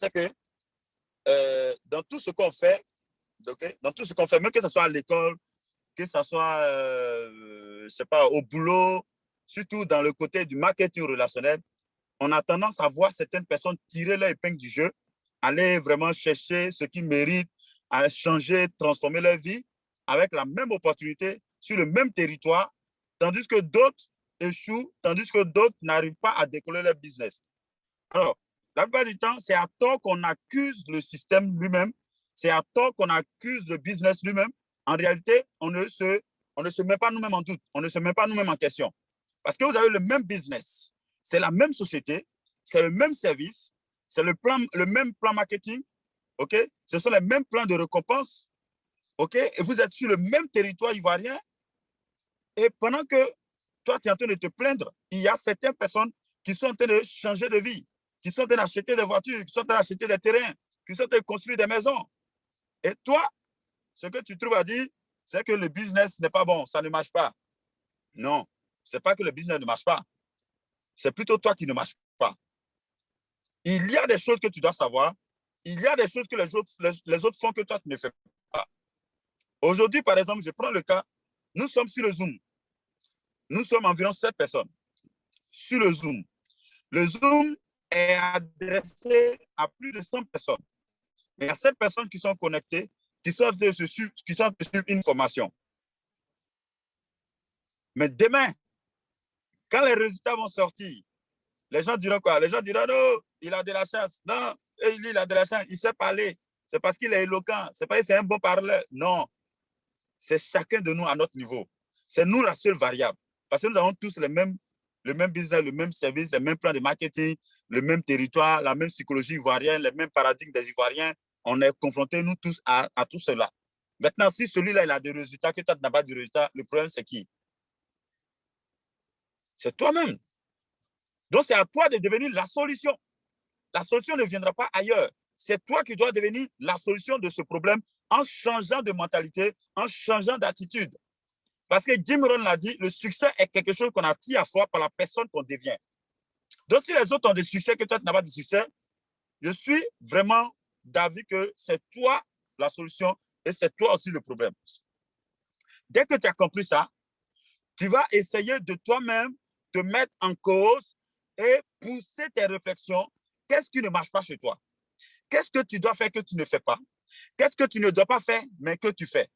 c'est que dans tout ce qu'on fait, okay, dans tout ce qu'on fait, même que ce soit à l'école, que ce soit je sais pas, au boulot, surtout dans le côté du marketing relationnel, on a tendance à voir certaines personnes tirer leur épingle du jeu, aller vraiment chercher ce qu'ils méritent, à changer, transformer leur vie avec la même opportunité sur le même territoire, tandis que d'autres échouent, tandis que d'autres n'arrivent pas à décoller leur business. Alors, la plupart du temps, c'est à tort qu'on accuse le système lui-même, c'est à tort qu'on accuse le business lui-même. En réalité, on ne se met pas nous-mêmes en doute, on ne se met pas nous-mêmes en question. Parce que vous avez le même business, c'est la même société, c'est le même service, c'est le même plan marketing, ok? Ce sont les mêmes plans de récompense, ok? Et vous êtes sur le même territoire ivoirien. Et pendant que toi, tu es en train de te plaindre, il y a certaines personnes qui sont en train de changer de vie, qui sont en train d'acheter des voitures, qui sont en train d'acheter des terrains, qui sont en train de construire des maisons. Et toi, ce que tu trouves à dire, c'est que le business n'est pas bon, ça ne marche pas. Non, ce n'est pas que le business ne marche pas. C'est plutôt toi qui ne marche pas. Il y a des choses que tu dois savoir. Il y a des choses que les autres font que toi, tu ne fais pas. Aujourd'hui, par exemple, je prends le cas, nous sommes sur le Zoom. Nous sommes environ 7 personnes sur le Zoom. Le Zoom est adressé à plus de 100 personnes. Mais il y a 7 personnes qui sont connectées, qui sont sur une formation. Mais demain, quand les résultats vont sortir, les gens diront quoi? Les gens diront non, il a de la chance. Non, il a de la chance, il sait parler. C'est parce qu'il est éloquent. C'est parce que c'est un bon parleur. Non, c'est chacun de nous à notre niveau. C'est nous la seule variable. Parce que nous avons tous le même business, le même service, le même plan de marketing, le même territoire, la même psychologie ivoirienne, les mêmes paradigmes des Ivoiriens. On est confrontés, nous tous, à tout cela. Maintenant, si celui-là, il a des résultats, que toi, tu n'as pas de résultats, le problème, c'est qui? C'est toi-même. Donc, c'est à toi de devenir la solution. La solution ne viendra pas ailleurs. C'est toi qui dois devenir la solution de ce problème en changeant de mentalité, en changeant d'attitude. Parce que Jim Rohn l'a dit, le succès est quelque chose qu'on attire à soi par la personne qu'on devient. Donc, si les autres ont des succès que toi, tu n'as pas de succès, je suis vraiment d'avis que c'est toi la solution et c'est toi aussi le problème. Dès que tu as compris ça, tu vas essayer de toi-même te mettre en cause et pousser tes réflexions. Qu'est-ce qui ne marche pas chez toi? Qu'est-ce que tu dois faire que tu ne fais pas? Qu'est-ce que tu ne dois pas faire, mais que tu fais?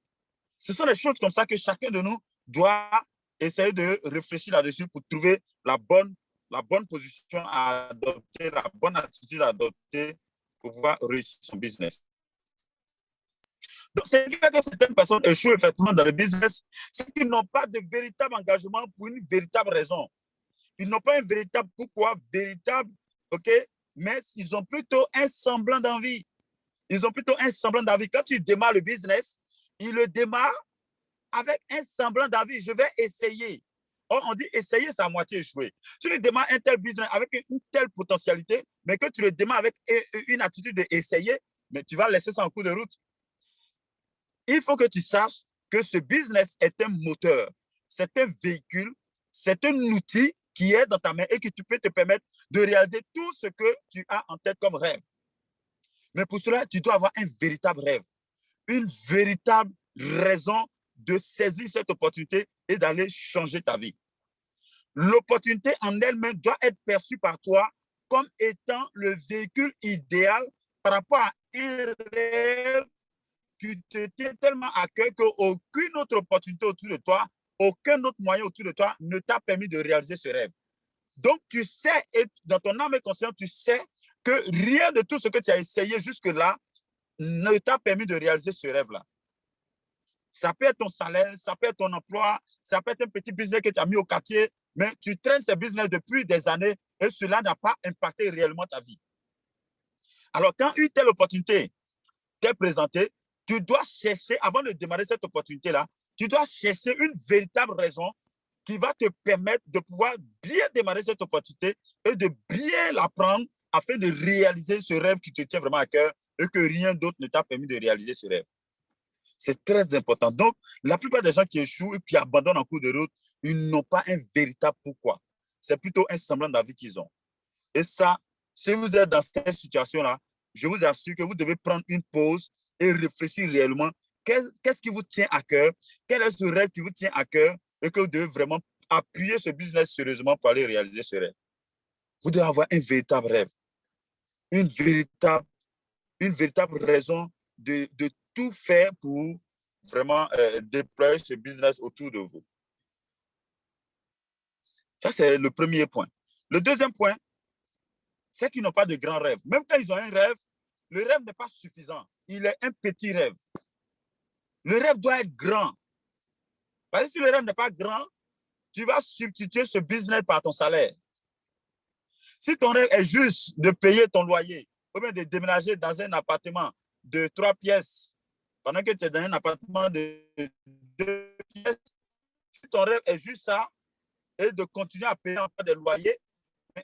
Ce sont des choses comme ça que chacun de nous doit essayer de réfléchir là-dessus pour trouver la bonne position à adopter, la bonne attitude à adopter pour pouvoir réussir son business. Donc, c'est qui fait que certaines personnes échouent effectivement dans le business, c'est qu'ils n'ont pas de véritable engagement pour une véritable raison. Ils n'ont pas un véritable pourquoi, véritable, ok, mais ils ont plutôt un semblant d'envie. Ils ont plutôt un semblant d'envie. Quand tu démarres le business, ils le démarrent avec un semblant d'envie. Je vais essayer. Or, on dit essayer, c'est à moitié échoué. Tu le démarres un tel business avec une telle potentialité, mais que tu le démarres avec une attitude d'essayer, mais tu vas laisser ça en cours de route. Il faut que tu saches que ce business est un moteur, c'est un véhicule, c'est un outil qui est dans ta main et qui peut te permettre de réaliser tout ce que tu as en tête comme rêve. Mais pour cela, tu dois avoir un véritable rêve, une véritable raison de saisir cette opportunité et d'aller changer ta vie. L'opportunité en elle-même doit être perçue par toi comme étant le véhicule idéal par rapport à un rêve qui te tient tellement à cœur qu'aucune autre opportunité autour de toi, aucun autre moyen autour de toi ne t'a permis de réaliser ce rêve. Donc, tu sais, et dans ton âme et conscience, tu sais que rien de tout ce que tu as essayé jusque-là ne t'a permis de réaliser ce rêve-là. Ça peut être ton salaire, ça peut être ton emploi, ça peut être un petit business que tu as mis au quartier, mais tu traînes ce business depuis des années et cela n'a pas impacté réellement ta vie. Alors, quand une telle opportunité t'est présentée, tu dois chercher, avant de démarrer cette opportunité-là, tu dois chercher une véritable raison qui va te permettre de pouvoir bien démarrer cette opportunité et de bien la prendre afin de réaliser ce rêve qui te tient vraiment à cœur et que rien d'autre ne t'a permis de réaliser ce rêve. C'est très important. Donc, la plupart des gens qui échouent et qui abandonnent en cours de route, ils n'ont pas un véritable pourquoi. C'est plutôt un semblant d'avis qu'ils ont. Et ça, si vous êtes dans cette situation-là, je vous assure que vous devez prendre une pause et réfléchir réellement. Qu'est-ce qui vous tient à cœur? Quel est ce rêve qui vous tient à cœur et que vous devez vraiment appuyer ce business sérieusement pour aller réaliser ce rêve? Vous devez avoir un véritable rêve, une véritable raison de tout faire pour vraiment déployer ce business autour de vous. Ça, c'est le premier point. Le deuxième point, c'est qu'ils n'ont pas de grands rêves. Même quand ils ont un rêve, le rêve n'est pas suffisant. Il est un petit rêve. Le rêve doit être grand. Parce que si le rêve n'est pas grand, tu vas substituer ce business par ton salaire. Si ton rêve est juste de payer ton loyer, ou bien de déménager dans un appartement de 3 pièces, pendant que tu es dans un appartement de 2 pièces, si ton rêve est juste ça, et de continuer à payer encore des loyers,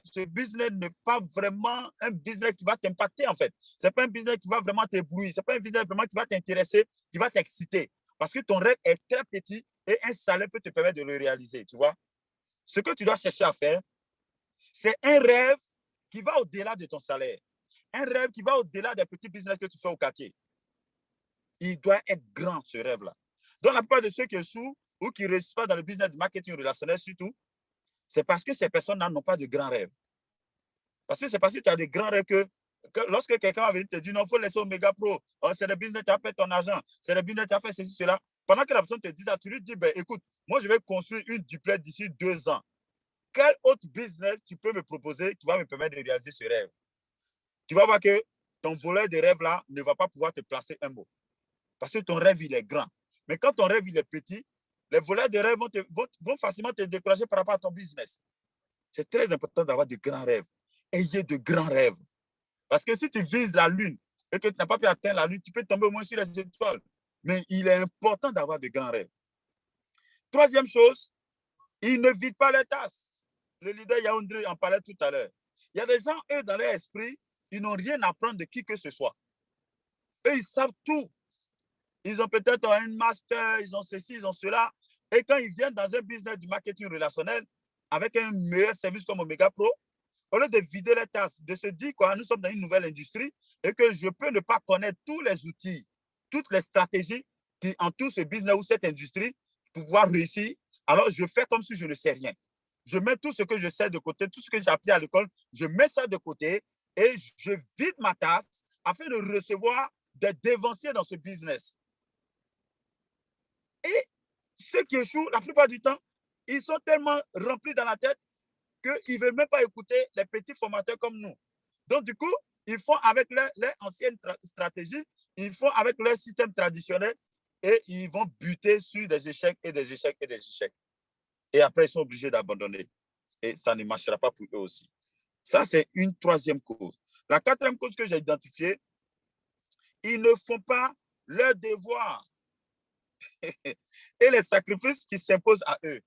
ce business n'est pas vraiment un business qui va t'impacter en fait. Ce n'est pas un business qui va vraiment t'éblouir. Ce n'est pas un business vraiment qui va t'intéresser, qui va t'exciter. Parce que ton rêve est très petit et un salaire peut te permettre de le réaliser, tu vois. Ce que tu dois chercher à faire, c'est un rêve qui va au-delà de ton salaire. Un rêve qui va au-delà des petits business que tu fais au quartier. Il doit être grand, ce rêve-là. Donc, la plupart de ceux qui échouent ou qui ne réussissent pas dans le business de marketing relationnel surtout, c'est parce que ces personnes-là n'ont pas de grands rêves. Parce que c'est parce que tu as de grands rêves que lorsque quelqu'un va venir te dire non, il faut laisser Omega Pro, oh, c'est le business, tu as fait ton argent, c'est le business, tu as fait ceci, cela. Pendant que la personne te dit ça, tu lui dis, ben, écoute, moi, je vais construire une duplex d'ici 2 ans. Quel autre business tu peux me proposer qui va me permettre de réaliser ce rêve? Tu vas voir que ton volet de rêve là ne va pas pouvoir te placer un mot. Parce que ton rêve, il est grand. Mais quand ton rêve, il est petit, les volets de rêve vont facilement te décourager par rapport à ton business. C'est très important d'avoir de grands rêves. Ayez de grands rêves. Parce que si tu vises la lune et que tu n'as pas pu atteindre la lune, tu peux tomber au moins sur les étoiles. Mais il est important d'avoir de grands rêves. Troisième chose, ils ne vident pas les tasses. Le leader Yaoundé en parlait tout à l'heure. Il y a des gens, eux, dans leur esprit, ils n'ont rien à prendre de qui que ce soit. Eux, ils savent tout. Ils ont peut-être un master, ils ont ceci, ils ont cela. Et quand ils viennent dans un business du marketing relationnel, avec un meilleur service comme Omega Pro, au lieu de vider les tasses, de se dire quoi, nous sommes dans une nouvelle industrie et que je peux ne pas connaître tous les outils, toutes les stratégies qui entourent ce business ou cette industrie pour pouvoir réussir, alors je fais comme si je ne sais rien. Je mets tout ce que je sais de côté, tout ce que j'ai appris à l'école, je mets ça de côté et je vide ma tasse afin de recevoir des dévanciers dans ce business. Et ceux qui échouent, la plupart du temps, ils sont tellement remplis dans la tête qu'ils ne veulent même pas écouter les petits formateurs comme nous. Donc, du coup, ils font avec leur ancienne stratégie, ils font avec leur système traditionnel et ils vont buter sur des échecs et des échecs et des échecs. Et après, ils sont obligés d'abandonner. Et ça ne marchera pas pour eux aussi. Ça, c'est une troisième cause. La quatrième cause que j'ai identifiée, ils ne font pas leur devoir et les sacrifices qui s'imposent à eux.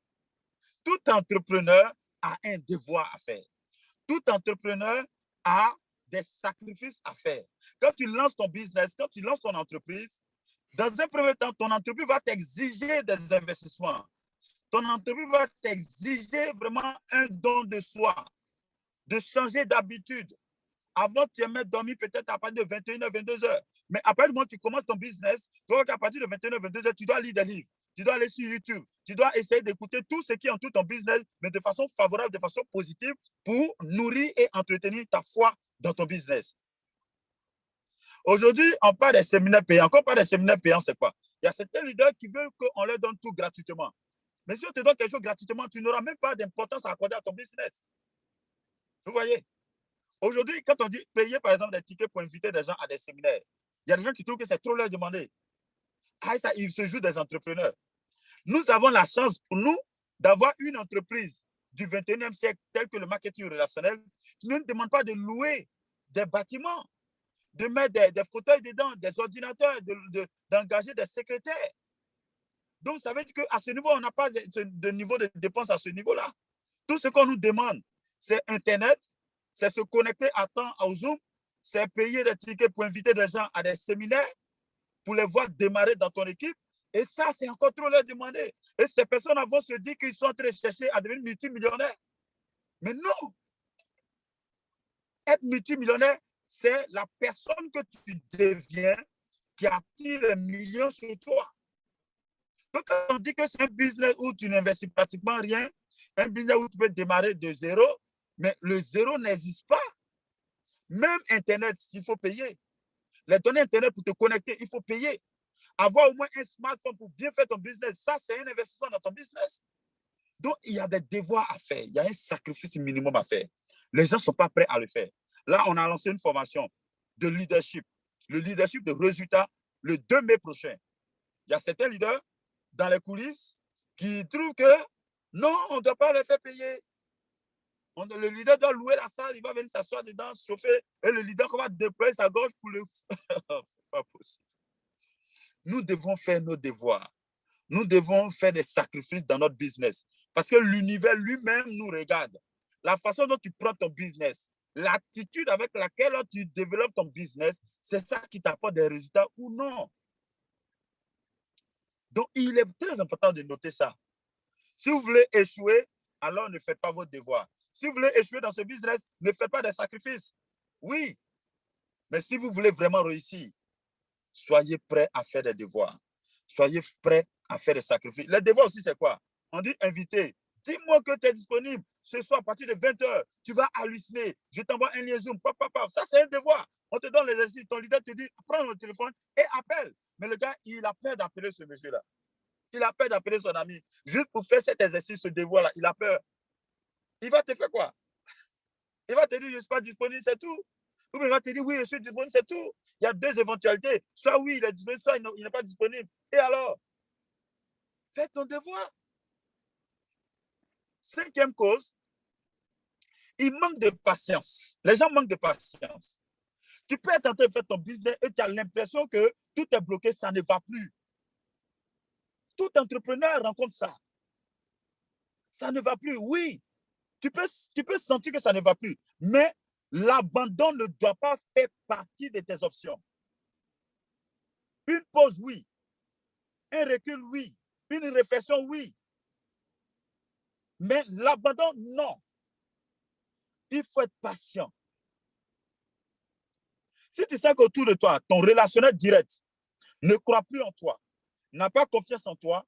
Tout entrepreneur a un devoir à faire. Tout entrepreneur a des sacrifices à faire. Quand tu lances ton business, quand tu lances ton entreprise, dans un premier temps, ton entreprise va t'exiger des investissements. Ton entreprise va t'exiger vraiment un don de soi, de changer d'habitude. Avant, tu aimais dormir peut-être à partir de 21h, 22h. Mais après le moment où tu commences ton business, tu vois qu'à partir de 21h, 22h, tu dois lire des livres. Tu dois aller sur YouTube. Tu dois essayer d'écouter tout ce qui entoure ton business, mais de façon favorable, de façon positive, pour nourrir et entretenir ta foi dans ton business. Aujourd'hui, on parle des séminaires payants. Quand on parle des séminaires payants, c'est quoi? Il y a certains leaders qui veulent qu'on leur donne tout gratuitement. Mais si on te donne quelque chose gratuitement, tu n'auras même pas d'importance à accorder à ton business. Vous voyez? Aujourd'hui, quand on dit payer, par exemple, des tickets pour inviter des gens à des séminaires, il y a des gens qui trouvent que c'est trop leur demander. Ah, ça, ils se jouent des entrepreneurs. Nous avons la chance pour nous d'avoir une entreprise du 21e siècle telle que le marketing relationnel qui ne nous demande pas de louer des bâtiments, de mettre des fauteuils dedans, des ordinateurs, d'engager des secrétaires. Donc, ça veut dire qu'à ce niveau, on n'a pas de niveau de dépense à ce niveau-là. Tout ce qu'on nous demande, c'est Internet, c'est se connecter à temps au Zoom, c'est payer des tickets pour inviter des gens à des séminaires, pour les voir démarrer dans ton équipe. Et ça, c'est encore trop leur demander. Et ces personnes vont se dire qu'ils sont en train de chercher à devenir multimillionnaires. Mais non! Être multimillionnaire, c'est la personne que tu deviens qui attire les millions sur toi. Donc, quand on dit que c'est un business où tu n'investis pratiquement rien, un business où tu peux démarrer de zéro, mais le zéro n'existe pas. Même Internet, il faut payer. Les données Internet pour te connecter, il faut payer. Avoir au moins un smartphone pour bien faire ton business, ça, c'est un investissement dans ton business. Donc, il y a des devoirs à faire. Il y a un sacrifice minimum à faire. Les gens ne sont pas prêts à le faire. Là, on a lancé une formation de leadership. Le leadership de résultats le 2 mai prochain. Il y a certains leaders dans les coulisses qui trouvent que non, on ne doit pas les faire payer. Le leader doit louer la salle, il va venir s'asseoir dedans, chauffer, et le leader va déployer sa gorge pour le... pas possible. Nous devons faire nos devoirs. Nous devons faire des sacrifices dans notre business. Parce que l'univers lui-même nous regarde. La façon dont tu prends ton business, l'attitude avec laquelle tu développes ton business, c'est ça qui t'apporte des résultats ou non. Donc, il est très important de noter ça. Si vous voulez échouer, alors ne faites pas vos devoirs. Si vous voulez échouer dans ce business, ne faites pas des sacrifices. Oui, mais si vous voulez vraiment réussir, soyez prêts à faire des devoirs. Soyez prêts à faire des sacrifices. Les devoirs aussi, c'est quoi? On dit invité. Dis-moi que tu es disponible ce soir à partir de 20h. Tu vas halluciner. Je t'envoie un lien Zoom. Ça, c'est un devoir. On te donne l'exercice. Ton leader te dit, prends le téléphone et appelle. Mais le gars, il a peur d'appeler ce monsieur-là. Il a peur d'appeler son ami. Juste pour faire cet exercice, ce devoir-là, il a peur. Il va te faire quoi? Il va te dire, je ne suis pas disponible, c'est tout. Ou bien il va te dire, oui, je suis disponible, c'est tout. Il y a deux éventualités. Soit oui, il est disponible, soit il n'est pas disponible. Et alors? Fais ton devoir. 5e cause, il manque de patience. Les gens manquent de patience. Tu peux être en train de faire ton business et tu as l'impression que tout est bloqué, ça ne va plus. Tout entrepreneur rencontre ça. Ça ne va plus, oui. Tu peux sentir que ça ne va plus, mais l'abandon ne doit pas faire partie de tes options. Une pause, oui. Un recul, oui. Une réflexion, oui. Mais l'abandon, non. Il faut être patient. Si tu sens qu'autour de toi, ton relationnel direct ne croit plus en toi, n'a pas confiance en toi,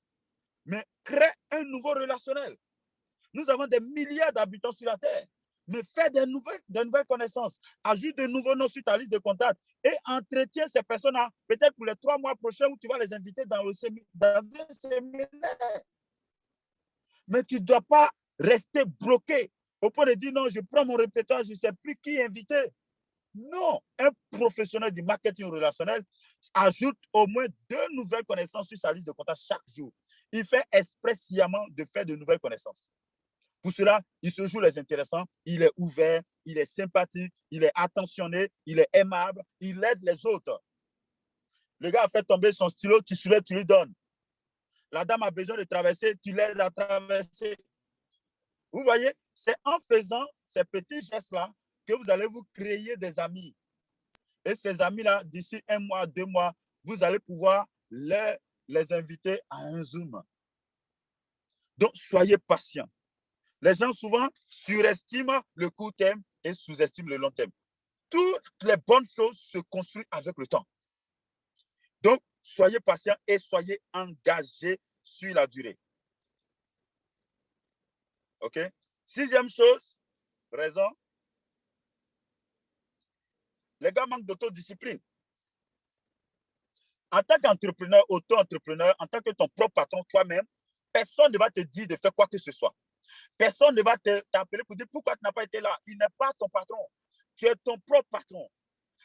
mais crée un nouveau relationnel. Nous avons des milliards d'habitants sur la Terre. Mais fais des nouvelles connaissances, ajoute de nouveaux noms sur ta liste de contacts et entretiens ces personnes-là, peut-être pour les 3 mois prochains où tu vas les inviter dans un séminaire. Mais tu ne dois pas rester bloqué au point de dire non, je prends mon répertoire, je ne sais plus qui inviter. Non, un professionnel du marketing relationnel ajoute au moins 2 nouvelles connaissances sur sa liste de contacts chaque jour. Il fait exprès sciemment de faire de nouvelles connaissances. Pour cela, il se joue les intéressants, il est ouvert, il est sympathique, il est attentionné, il est aimable, il aide les autres. Le gars a fait tomber son stylo, tu soulèves, tu lui donnes. La dame a besoin de traverser, tu l'aides à traverser. Vous voyez, c'est en faisant ces petits gestes-là que vous allez vous créer des amis. Et ces amis-là, d'ici 1 mois, 2 mois, vous allez pouvoir les inviter à un Zoom. Donc, soyez patients. Les gens souvent surestiment le court terme et sous-estiment le long terme. Toutes les bonnes choses se construisent avec le temps. Donc, soyez patients et soyez engagés sur la durée. OK? 6e chose, raison, les gars manquent d'autodiscipline. En tant qu'entrepreneur, auto-entrepreneur, en tant que ton propre patron, toi-même, personne ne va te dire de faire quoi que ce soit. Personne ne va t'appeler pour dire pourquoi tu n'as pas été là. Il n'est pas ton patron. Tu es ton propre patron.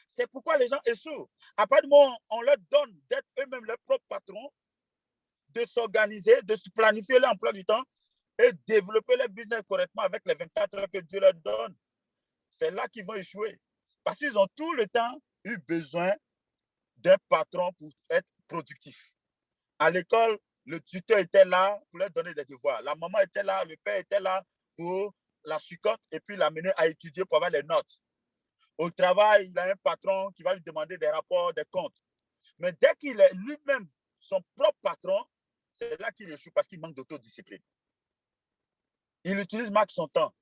C'est pourquoi les gens échouent. À partir du moment où on leur donne d'être eux-mêmes leurs propres patrons, de s'organiser, de se planifier l'emploi du temps et développer leur business correctement avec les 24 heures que Dieu leur donne, c'est là qu'ils vont échouer. Parce qu'ils ont tout le temps eu besoin d'un patron pour être productif. À l'école, le tuteur était là pour leur donner des devoirs. La maman était là, le père était là pour la chicotte et puis l'amener à étudier pour avoir les notes. Au travail, il a un patron qui va lui demander des rapports, des comptes. Mais dès qu'il est lui-même son propre patron, c'est là qu'il échoue parce qu'il manque d'autodiscipline. Il utilise mal son temps.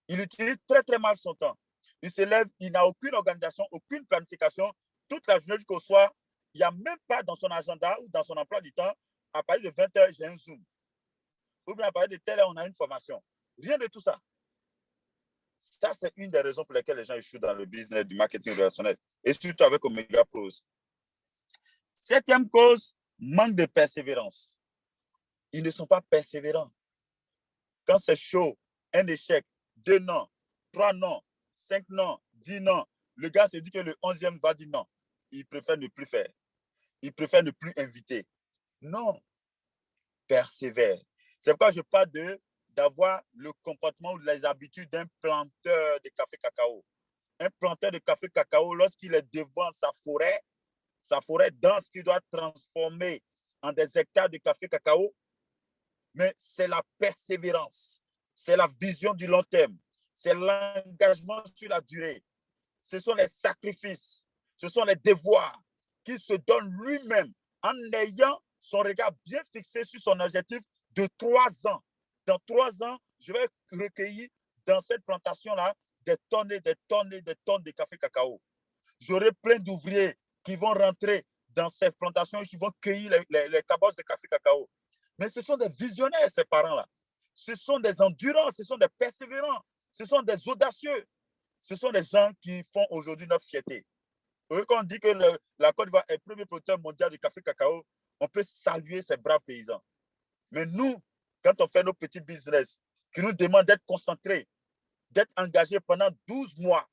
Il utilise très, très mal son temps. Il se lève, il n'a aucune organisation, aucune planification. Toute la journée jusqu'au soir, il n'y a même pas dans son agenda ou dans son emploi du temps, à partir de 20 h, j'ai un Zoom. Ou bien à partir de telle heure, on a une formation. Rien de tout ça. Ça, c'est une des raisons pour lesquelles les gens échouent dans le business du marketing relationnel. Et surtout avec Omega Pro. Septième cause, manque de persévérance. Ils ne sont pas persévérants. Quand c'est chaud, un échec, 2 non, 3 non, 5 non, 10 non, le gars se dit que le 11e va dire non. Il préfère ne plus faire. Il préfère ne plus inviter. Non, persévère. C'est pourquoi je parle d'avoir le comportement ou les habitudes d'un planteur de café cacao. Un planteur de café cacao, lorsqu'il est devant sa forêt dense qu'il doit transformer en des hectares de café cacao, mais c'est la persévérance, c'est la vision du long terme, c'est l'engagement sur la durée. Ce sont les sacrifices, ce sont les devoirs qu'il se donne lui-même en ayant son regard bien fixé sur son objectif de 3 ans. Dans 3 ans, je vais recueillir dans cette plantation-là des tonnes et des tonnes et des tonnes de café cacao. J'aurai plein d'ouvriers qui vont rentrer dans cette plantation et qui vont cueillir les cabosses de café cacao. Mais ce sont des visionnaires, ces parents-là. Ce sont des endurants, ce sont des persévérants, ce sont des audacieux. Ce sont des gens qui font aujourd'hui notre fierté. Quand on dit que la Côte d'Ivoire est le premier producteur mondial de café cacao, on peut saluer ces braves paysans. Mais nous, quand on fait nos petits business, qui nous demandent d'être concentrés, d'être engagés pendant 12 mois,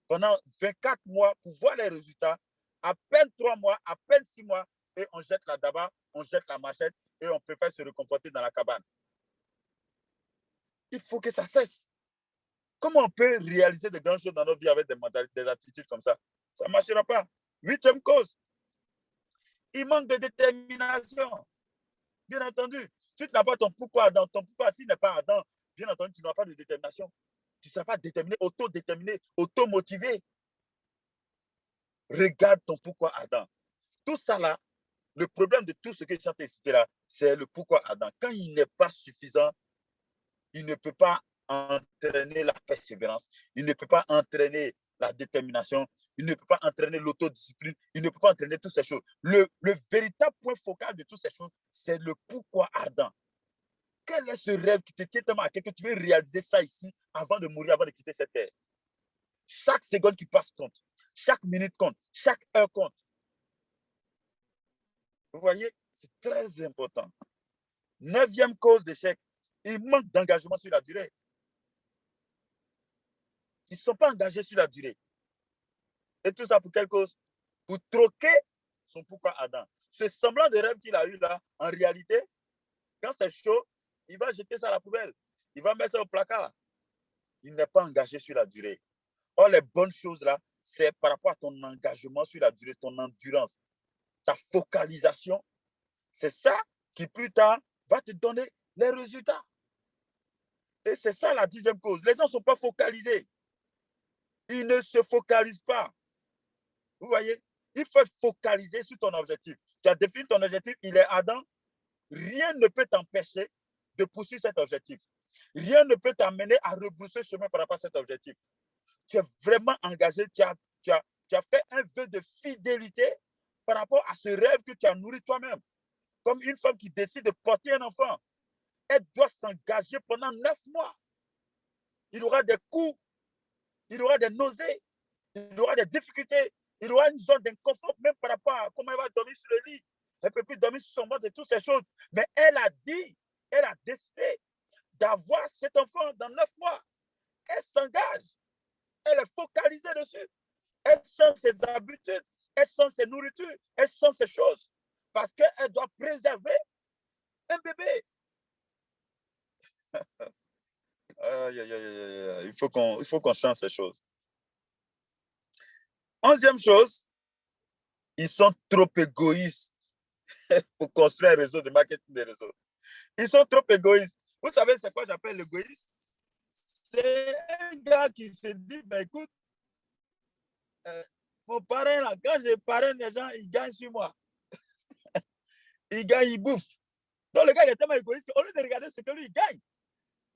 pendant 24 mois pour voir les résultats, à peine 3 mois, à peine 6 mois, et on jette la daba, on jette la machette et on préfère se réconforter dans la cabane. Il faut que ça cesse. Comment on peut réaliser de grandes choses dans notre vie avec des attitudes comme ça? Ça ne marchera pas. 8e cause, il manque de détermination. Bien entendu, si tu n'as pas ton pourquoi Adam, ton pourquoi s'il n'est pas Adam, bien entendu, tu n'auras pas de détermination. Tu ne seras pas déterminé, auto-motivé. Regarde ton pourquoi Adam. Tout ça là, le problème de tout ce que tu as cité là, c'est le pourquoi Adam. Quand il n'est pas suffisant, il ne peut pas entraîner la persévérance, il ne peut pas entraîner la détermination, il ne peut pas entraîner l'autodiscipline, il ne peut pas entraîner toutes ces choses. Le véritable point focal de toutes ces choses, c'est le pourquoi ardent. Quel est ce rêve qui te tient tellement à cœur que tu veux réaliser ça ici avant de mourir, avant de quitter cette terre? Chaque seconde qui passe compte, chaque minute compte, chaque heure compte. Vous voyez, c'est très important. 9e cause d'échec, il manque d'engagement sur la durée. Ils ne sont pas engagés sur la durée. Et tout ça pour quelle cause? Pour troquer son pourquoi Adam. Ce semblant de rêve qu'il a eu là, en réalité, quand c'est chaud, il va jeter ça à la poubelle. Il va mettre ça au placard. Il n'est pas engagé sur la durée. Or, les bonnes choses là, c'est par rapport à ton engagement sur la durée, ton endurance, ta focalisation. C'est ça qui plus tard va te donner les résultats. Et c'est ça la 10e cause. Les gens ne sont pas focalisés. Ils ne se focalisent pas. Vous voyez, il faut être focalisé sur ton objectif. Tu as défini ton objectif, il est Adam. Rien ne peut t'empêcher de poursuivre cet objectif. Rien ne peut t'amener à rebrousser chemin par rapport à cet objectif. Tu es vraiment engagé, tu as fait un vœu de fidélité par rapport à ce rêve que tu as nourri toi-même. Comme une femme qui décide de porter un enfant, elle doit s'engager pendant 9 mois. Il y aura des coups, il y aura des nausées, il y aura des difficultés, il y aura une zone d'inconfort même par rapport à comment elle va dormir sur le lit. Elle ne peut plus dormir sur son ventre et toutes ces choses. Mais elle a dit, elle a décidé d'avoir cet enfant dans 9 mois. Elle s'engage. Elle est focalisée dessus. Elle change ses habitudes, elle change ses nourritures, elle change ses choses. Parce qu'elle doit préserver un bébé. Il faut qu'on change ces choses. 11e chose, ils sont trop égoïstes pour construire un réseau de marketing de réseau. Ils sont trop égoïstes. Vous savez, c'est quoi j'appelle l'égoïsme? C'est un gars qui se dit, ben écoute, mon parrain là, quand je parraine les gens, ils gagnent sur moi. Ils gagnent, ils bouffent. Donc le gars il est tellement égoïste qu'au lieu de regarder ce que lui il gagne,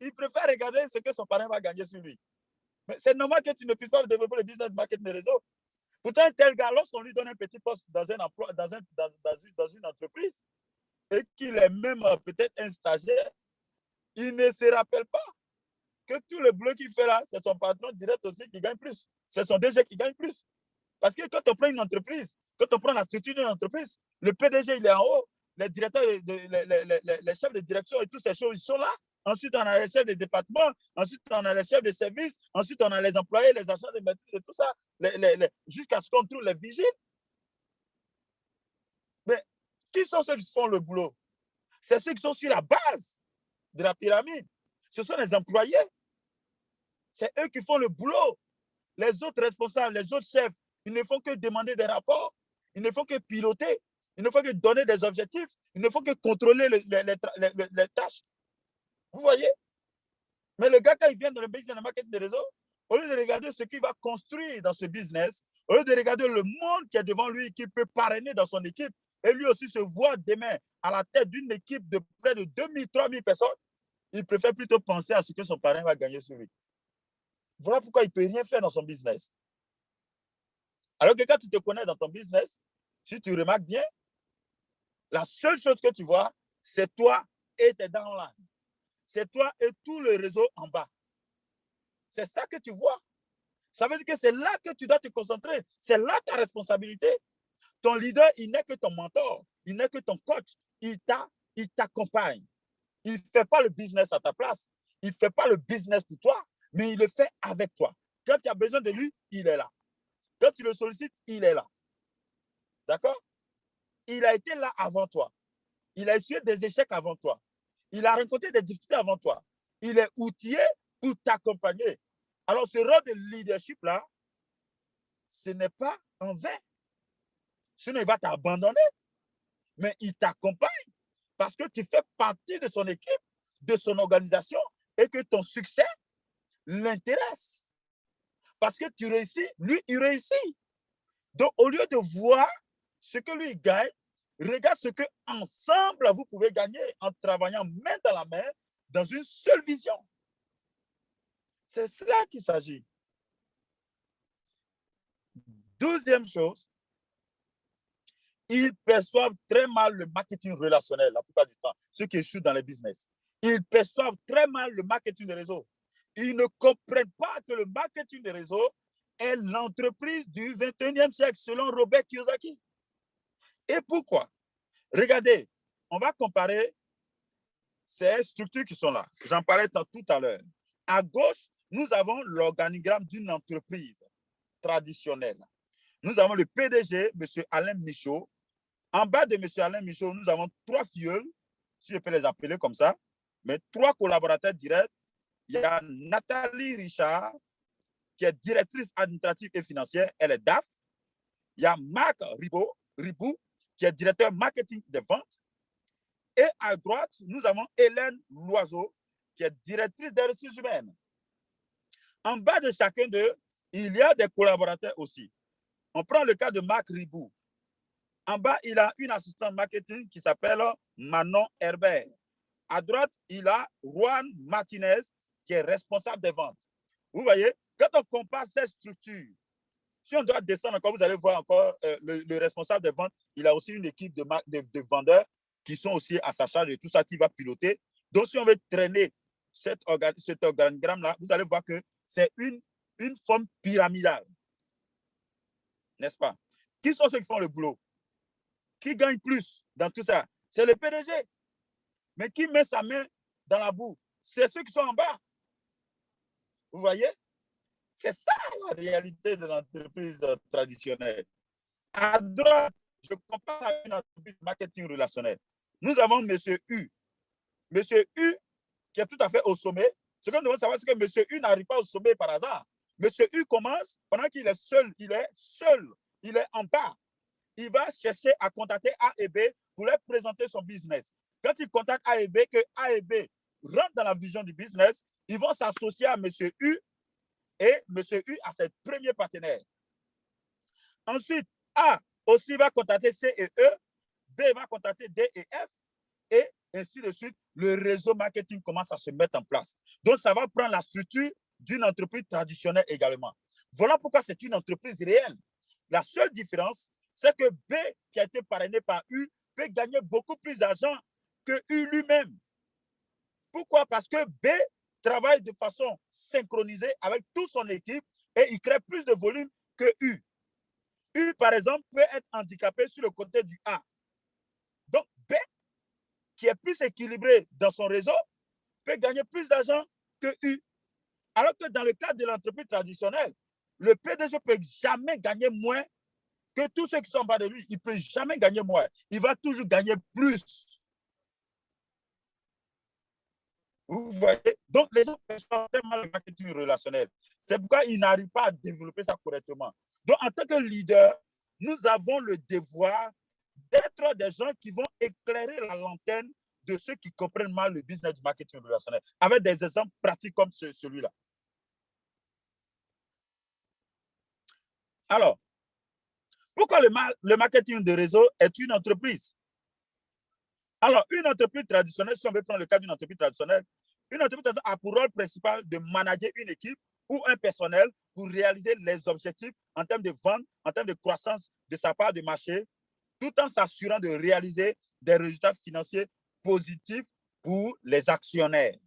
il préfère regarder ce que son parrain va gagner sur lui. Mais c'est normal que tu ne puisses pas développer le business marketing de réseau. Pourtant, un tel gars, lorsqu'on lui donne un petit poste dans un emploi, dans une entreprise, et qu'il est même peut-être un stagiaire, il ne se rappelle pas que tout le boulot qu'il fait là, c'est son patron direct aussi qui gagne plus. C'est son DG qui gagne plus. Parce que quand on prend une entreprise, quand on prend la structure d'une entreprise, le PDG, il est en haut, les directeurs, les chefs de direction et toutes ces choses, ils sont là. Ensuite, on a les chefs de département, ensuite, on a les chefs de service, ensuite, on a les employés, les agents de maîtrise et tout ça, jusqu'à ce qu'on trouve les vigiles. Mais qui sont ceux qui font le boulot? C'est ceux qui sont sur la base de la pyramide. Ce sont les employés. C'est eux qui font le boulot. Les autres responsables, les autres chefs, ils ne font que demander des rapports, ils ne font que piloter, ils ne font que donner des objectifs, ils ne font que contrôler les tâches. Vous voyez? Mais le gars, quand il vient dans le business de marketing de réseau, au lieu de regarder ce qu'il va construire dans ce business, au lieu de regarder le monde qui est devant lui, qui peut parrainer dans son équipe, et lui aussi se voit demain à la tête d'une équipe de près de 2000, 3000 personnes, il préfère plutôt penser à ce que son parrain va gagner sur lui. Voilà pourquoi il ne peut rien faire dans son business. Alors que quand tu te connais dans ton business, si tu remarques bien, la seule chose que tu vois, c'est toi et tes downlines. C'est toi et tout le réseau en bas. C'est ça que tu vois. Ça veut dire que c'est là que tu dois te concentrer. C'est là ta responsabilité. Ton leader, il n'est que ton mentor. Il n'est que ton coach. Il t'accompagne. Il ne fait pas le business à ta place. Il ne fait pas le business pour toi, mais il le fait avec toi. Quand tu as besoin de lui, il est là. Quand tu le sollicites, il est là. D'accord? Il a été là avant toi. Il a essuyé des échecs avant toi. Il a rencontré des difficultés avant toi. Il est outillé pour t'accompagner. Alors, ce rôle de leadership-là, ce n'est pas en vain. Sinon, il va t'abandonner. Mais il t'accompagne parce que tu fais partie de son équipe, de son organisation et que ton succès l'intéresse. Parce que tu réussis, lui, il réussit. Donc, au lieu de voir ce que lui gagne, regarde ce que ensemble vous pouvez gagner en travaillant main dans la main dans une seule vision. C'est cela qu'il s'agit. Deuxième chose, ils perçoivent très mal le marketing relationnel la plupart du temps, ceux qui échouent dans les business. Ils perçoivent très mal le marketing de réseau. Ils ne comprennent pas que le marketing de réseau est l'entreprise du 21e siècle, selon Robert Kiyosaki. Et pourquoi? Regardez, on va comparer ces structures qui sont là. J'en parlais tout à l'heure. À gauche, nous avons l'organigramme d'une entreprise traditionnelle. Nous avons le PDG, M. Alain Michaud. En bas de M. Alain Michaud, nous avons 3 filleuls, si je peux les appeler comme ça, mais 3 collaborateurs directs. Il y a Nathalie Richard, qui est directrice administrative et financière, elle est DAF. Il y a Marc Ribou, qui est directeur marketing des ventes. Et à droite, nous avons Hélène Loiseau, qui est directrice des ressources humaines. En bas de chacun d'eux, il y a des collaborateurs aussi. On prend le cas de Marc Ribou. En bas, il a une assistante marketing qui s'appelle Manon Herbert. À droite, il a Juan Martinez, qui est responsable des ventes. Vous voyez, quand on compare ces structures, si on doit descendre encore, vous allez voir encore le responsable des ventes, il a aussi une équipe de vendeurs qui sont aussi à sa charge de tout ça qui va piloter. Donc, si on veut traîner cet organigramme-là, vous allez voir que c'est une forme pyramidale. N'est-ce pas? Qui sont ceux qui font le boulot? Qui gagne plus dans tout ça? C'est le PDG. Mais qui met sa main dans la boue? C'est ceux qui sont en bas. Vous voyez? C'est ça la réalité de l'entreprise traditionnelle. À droite, je compare à une entreprise de marketing relationnel. Nous avons M. U. M. U, qui est tout à fait au sommet. Ce qu'on doit savoir, c'est que M. U n'arrive pas au sommet par hasard. M. U commence, pendant qu'il est seul, il est en bas. Il va chercher à contacter A et B pour leur présenter son business. Quand il contacte A et B, que A et B rentrent dans la vision du business, ils vont s'associer à M. U et M. U a ses premiers partenaires. Ensuite, A aussi va contacter C et E, B va contacter D et F, et ainsi de suite. Le réseau marketing commence à se mettre en place. Donc, ça va prendre la structure d'une entreprise traditionnelle également. Voilà pourquoi c'est une entreprise réelle. La seule différence, c'est que B, qui a été parrainé par U, peut gagner beaucoup plus d'argent que U lui-même. Pourquoi? Parce que B travaille de façon synchronisée avec toute son équipe et il crée plus de volume que U. U, par exemple, peut être handicapé sur le côté du A. Donc, B, qui est plus équilibré dans son réseau, peut gagner plus d'argent que U. Alors que dans le cadre de l'entreprise traditionnelle, le PDG ne peut jamais gagner moins que tous ceux qui sont en bas de lui. Il ne peut jamais gagner moins. Il va toujours gagner plus. Vous voyez? Donc, les gens perçoivent tellement le marketing relationnel. C'est pourquoi ils n'arrivent pas à développer ça correctement. Donc, en tant que leader, nous avons le devoir d'être des gens qui vont éclairer la lanterne de ceux qui comprennent mal le business du marketing relationnel, avec des exemples pratiques comme celui-là. Alors, pourquoi le marketing de réseau est une entreprise? Alors, une entreprise traditionnelle, si on veut prendre le cas d'une entreprise traditionnelle, une entreprise a pour rôle principal de manager une équipe ou un personnel pour réaliser les objectifs en termes de vente, en termes de croissance de sa part de marché, tout en s'assurant de réaliser des résultats financiers positifs pour les actionnaires.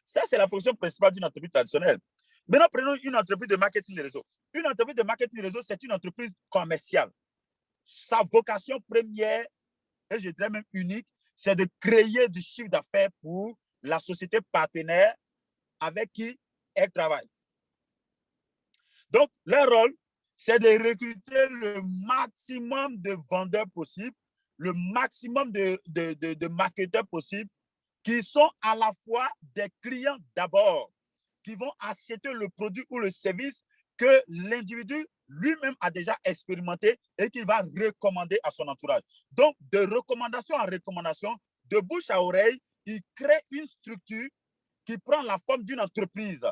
Ça, c'est la fonction principale d'une entreprise traditionnelle. Maintenant, prenons une entreprise de marketing de réseau. Une entreprise de marketing de réseau, c'est une entreprise commerciale. Sa vocation première, et je dirais même unique, c'est de créer du chiffre d'affaires pour la société partenaire avec qui elle travaille. Donc, leur rôle, c'est de recruter le maximum de vendeurs possibles, le maximum de marketeurs possibles, qui sont à la fois des clients d'abord, qui vont acheter le produit ou le service que l'individu lui-même a déjà expérimenté et qu'il va recommander à son entourage. Donc, de recommandation en recommandation, de bouche à oreille, il crée une structure qui prend la forme d'une entreprise,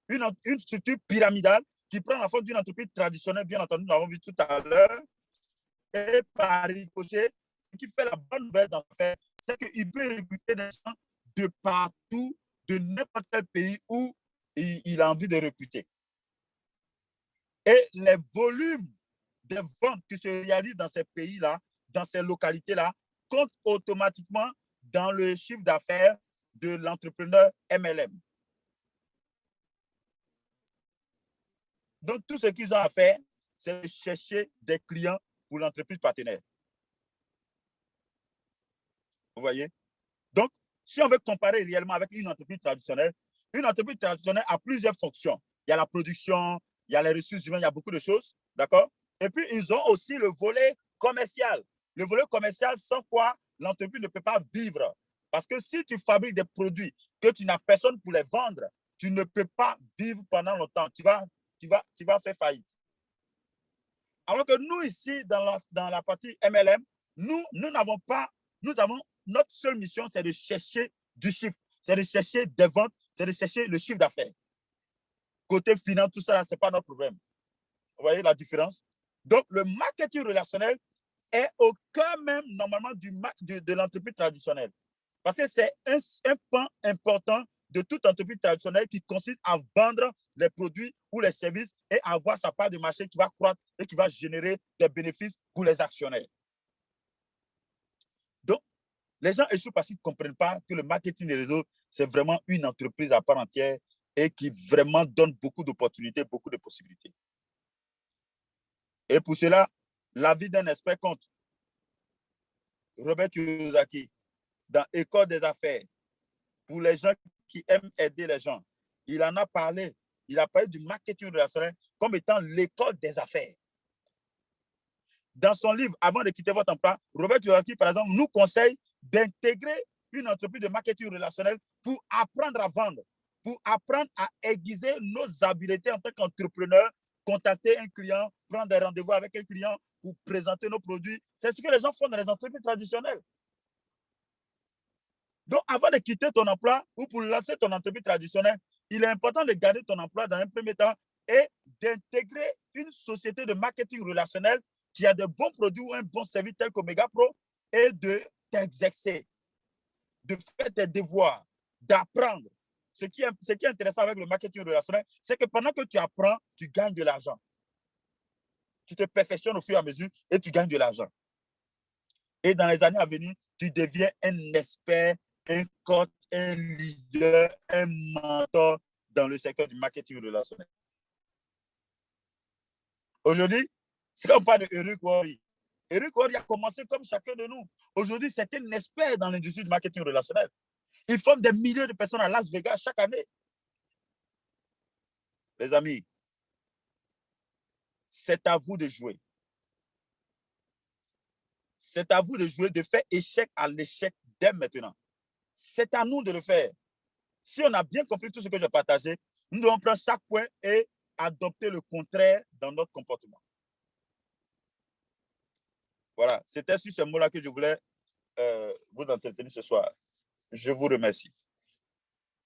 une structure pyramidale qui prend la forme d'une entreprise traditionnelle, bien entendu, nous l'avons vu tout à l'heure, et par ricochet, ce qui fait la bonne nouvelle dans l'affaire, c'est qu'il peut recruter des gens de partout, de n'importe quel pays où il a envie de recruter. Et les volumes de ventes qui se réalisent dans ces pays-là, dans ces localités-là, comptent automatiquement dans le chiffre d'affaires de l'entrepreneur MLM. Donc, tout ce qu'ils ont à faire, c'est de chercher des clients pour l'entreprise partenaire. Vous voyez? Donc, si on veut comparer réellement avec une entreprise traditionnelle a plusieurs fonctions. Il y a la production, il y a les ressources humaines, il y a beaucoup de choses, d'accord? Et puis, ils ont aussi le volet commercial. Le volet commercial, sans quoi l'entreprise ne peut pas vivre. Parce que si tu fabriques des produits que tu n'as personne pour les vendre, tu ne peux pas vivre pendant longtemps. Tu vas faire faillite. Alors que nous, ici, dans la partie MLM, nous n'avons pas, notre seule mission, c'est de chercher du chiffre, c'est de chercher des ventes, c'est de chercher le chiffre d'affaires. Côté finance, tout ça, ce n'est pas notre problème. Vous voyez la différence? Donc, le marketing relationnel est au cœur même, normalement, de l'entreprise traditionnelle. Parce que c'est un pan important de toute entreprise traditionnelle qui consiste à vendre les produits ou les services et avoir sa part de marché qui va croître et qui va générer des bénéfices pour les actionnaires. Donc, les gens échouent parce qu'ils ne comprennent pas que le marketing des réseaux, c'est vraiment une entreprise à part entière et qui vraiment donne beaucoup d'opportunités, beaucoup de possibilités. Et pour cela, l'avis d'un expert compte. Robert Kiyosaki, dans École des affaires, pour les gens qui aiment aider les gens, il en a parlé. Il a parlé du marketing relationnel comme étant l'école des affaires. Dans son livre, Avant de quitter votre emploi, Robert Kiyosaki, par exemple, nous conseille d'intégrer une entreprise de marketing relationnel pour apprendre à vendre, pour apprendre à aiguiser nos habiletés en tant qu'entrepreneur, contacter un client, prendre des rendez-vous avec un client pour présenter nos produits. C'est ce que les gens font dans les entreprises traditionnelles. Donc, avant de quitter ton emploi ou pour lancer ton entreprise traditionnelle, il est important de garder ton emploi dans un premier temps et d'intégrer une société de marketing relationnel qui a de bons produits ou un bon service tel qu'Omega Pro et de t'exercer, de faire tes devoirs, d'apprendre ce qui est intéressant avec le marketing relationnel, c'est que pendant que tu apprends, tu gagnes de l'argent. Tu te perfectionnes au fur et à mesure et tu gagnes de l'argent. Et dans les années à venir, tu deviens un expert, un coach, un leader, un mentor dans le secteur du marketing relationnel. Aujourd'hui, c'est quand on parle de Eric Worre. Eric Worre a commencé comme chacun de nous. Aujourd'hui, c'est un expert dans l'industrie du marketing relationnel. Il forme des milliers de personnes à Las Vegas chaque année. Les amis, c'est à vous de jouer. C'est à vous de jouer, de faire échec à l'échec dès maintenant. C'est à nous de le faire. Si on a bien compris tout ce que j'ai partagé, nous devons prendre chaque point et adopter le contraire dans notre comportement. Voilà, c'était sur ce mot-là que je voulais vous entretenir ce soir. Je vous remercie.